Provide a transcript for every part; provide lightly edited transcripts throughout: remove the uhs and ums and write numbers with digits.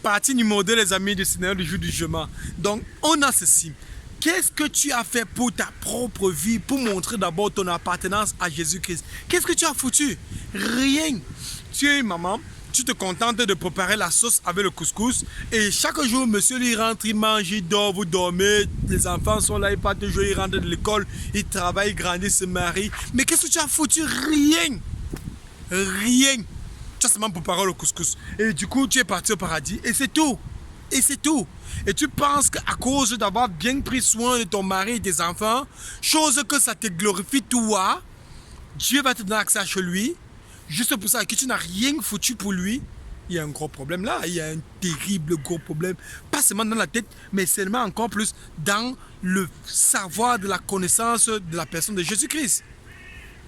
partie numéro 2, les amis du Seigneur du jour du jugement. Donc, on a ceci. Qu'est-ce que tu as fait pour ta propre vie, pour montrer d'abord ton appartenance à Jésus-Christ? Qu'est-ce que tu as foutu? Rien. Tu es une maman, tu te contentes de préparer la sauce avec le couscous et chaque jour, monsieur lui rentre, il mange, il dort, vous dormez, les enfants sont là, ils partent jouer, ils rentrent de l'école, ils travaillent, ils grandissent, se marient. Mais qu'est-ce que tu as foutu? Rien. Rien. Tu as seulement préparé le couscous. Et du coup, tu es parti au paradis et c'est tout. Et c'est tout. Et tu penses qu'à cause d'avoir bien pris soin de ton mari et des enfants, chose que ça te glorifie toi, Dieu va te donner accès à chez lui, juste pour ça, que tu n'as rien foutu pour lui. Il y a un gros problème là, il y a un terrible gros problème, pas seulement dans la tête, mais seulement encore plus dans le savoir de la connaissance de la personne de Jésus-Christ.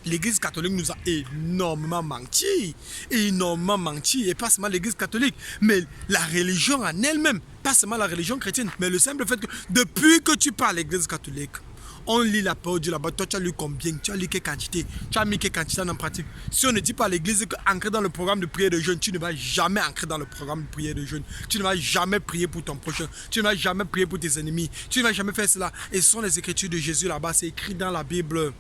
L'église catholique nous a énormément menti, et pas seulement l'église catholique, mais la religion en elle-même, pas seulement la religion chrétienne, mais le simple fait que depuis que tu parles à l'église catholique, on lit la parole de Dieu là-bas, toi tu as lu combien, tu as lu quelle quantité, tu as mis quelle quantité en pratique. Si on ne dit pas à l'église qu'ancrer dans le programme de prière de jeûne, tu ne vas jamais ancrer dans le programme de prière de jeûne, tu ne vas jamais prier pour ton prochain, tu ne vas jamais prier pour tes ennemis, tu ne vas jamais faire cela. Et ce sont les écritures de Jésus là-bas, c'est écrit dans la Bible.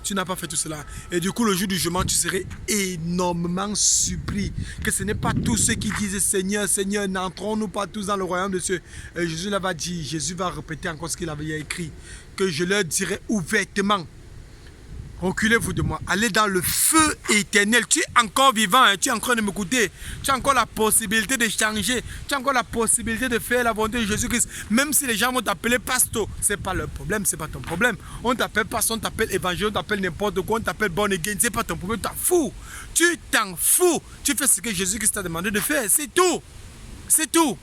Tu n'as pas fait tout cela. Et du coup, le jour du jugement, tu serais énormément surpris. Que ce n'est pas tous ceux qui disent Seigneur, Seigneur, n'entrons-nous pas tous dans le royaume de Dieu. Et Jésus va dire, Jésus va répéter encore ce qu'il avait écrit. Que je leur dirai ouvertement. Reculez-vous de moi, allez dans le feu éternel. Tu es encore vivant, hein? Tu es encore de m'écouter. Tu as encore la possibilité de changer. Tu as encore la possibilité de faire la volonté de Jésus-Christ. Même si les gens vont t'appeler pasteur, ce n'est pas leur problème, ce n'est pas ton problème. On t'appelle pasteur, on t'appelle évangile, on t'appelle n'importe quoi, on t'appelle born again, ce n'est pas ton problème, tu t'en fous. Tu t'en fous. Tu fais ce que Jésus-Christ t'a demandé de faire, c'est tout. C'est tout.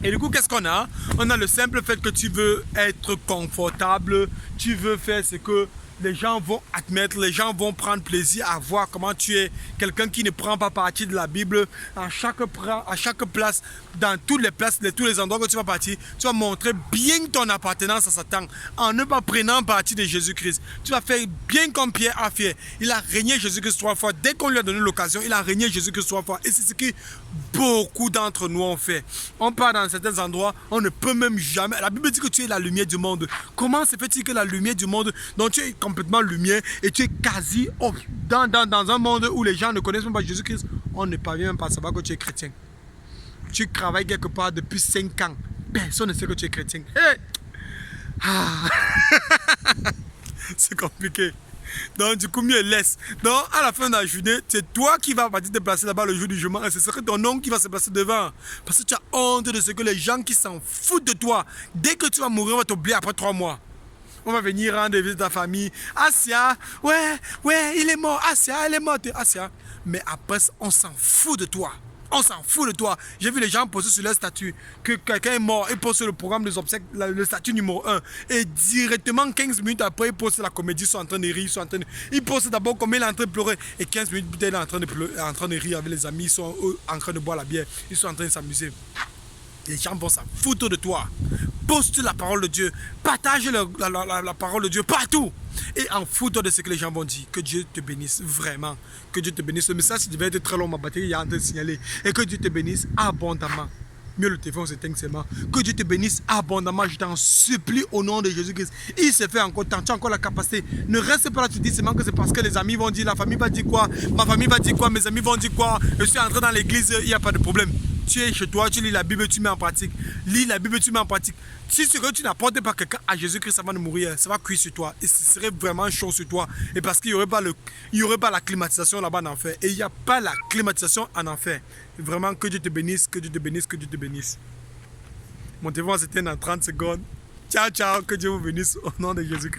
Et du coup, qu'est-ce qu'on a? On a le simple fait que tu veux être confortable, tu veux faire ce que les gens vont admettre, les gens vont prendre plaisir à voir comment tu es quelqu'un qui ne prend pas partie de la Bible à chaque place, dans toutes les places, tous les endroits que tu vas partir, tu vas montrer bien ton appartenance à Satan en ne pas prenant partie de Jésus-Christ. Tu vas faire bien comme Pierre a fait. Il a régné Jésus-Christ 3 fois. Dès qu'on lui a donné l'occasion, il a régné Jésus-Christ 3 fois. Et c'est ce que beaucoup d'entre nous ont fait. On part dans certains endroits, on ne peut même jamais. La Bible dit que tu es la lumière du monde. Comment se fait-il que la lumière du monde, dont tu es complètement lumière et tu es quasi dans un monde où les gens ne connaissent même pas Jésus-Christ, on ne parvient même pas à savoir que tu es chrétien. Tu travailles quelque part depuis 5 ans. Personne ne sait que tu es chrétien. Hey! Ah. C'est compliqué. Donc du coup, mieux laisse. Donc à la fin de la journée, c'est toi qui vas partir te placer là-bas le jour du jugement et ce serait ton oncle qui va se placer devant. Parce que tu as honte de ce que les gens qui s'en foutent de toi, dès que tu vas mourir, on va t'oublier après 3 mois. On va venir rendre visite à ta famille. Asia, ouais, il est mort. Asia, elle est morte. Asia. Mais après, on s'en fout de toi. On s'en fout de toi. J'ai vu les gens poster sur leur statut que quelqu'un est mort. Ils postent le programme des obsèques, le statut numéro 1. Et directement, 15 minutes après, ils postent la comédie. Ils sont en train de rire. Ils postent d'abord comment il est en train de pleurer. Et 15 minutes plus tard, il est en train de rire avec les amis. Ils sont en train de boire la bière. Ils sont en train de s'amuser. Les gens vont s'en foutre de toi. Poste la parole de Dieu. Partage la parole de Dieu partout. Et en foutre de ce que les gens vont dire. Que Dieu te bénisse vraiment. Que Dieu te bénisse. Le message devait être très long. Ma batterie est en train de signaler. Et que Dieu te bénisse abondamment. Mieux le téléphone s'éteint seulement. Que Dieu te bénisse abondamment. Je t'en supplie au nom de Jésus-Christ. Il se fait encore temps. Tu as encore la capacité. Ne reste pas là. Tu dis seulement que c'est parce que les amis vont dire. La famille va dire quoi. Ma famille va dire quoi. Mes amis vont dire quoi. Je suis entré dans l'église. Il n'y a pas de problème. Tu es chez toi, tu lis la Bible, tu mets en pratique. Lis la Bible, tu mets en pratique. Si ce que tu n'apportes pas quelqu'un à Jésus-Christ avant de mourir, ça va cuire sur toi. Et ce serait vraiment chaud sur toi. Et parce qu'il n'y aurait pas la climatisation là-bas en enfer. Et il n'y a pas la climatisation en enfer. Et vraiment, que Dieu te bénisse, que Dieu te bénisse, que Dieu te bénisse. Mon téléphone s'éteint dans 30 secondes. Ciao, ciao, que Dieu vous bénisse au nom de Jésus-Christ.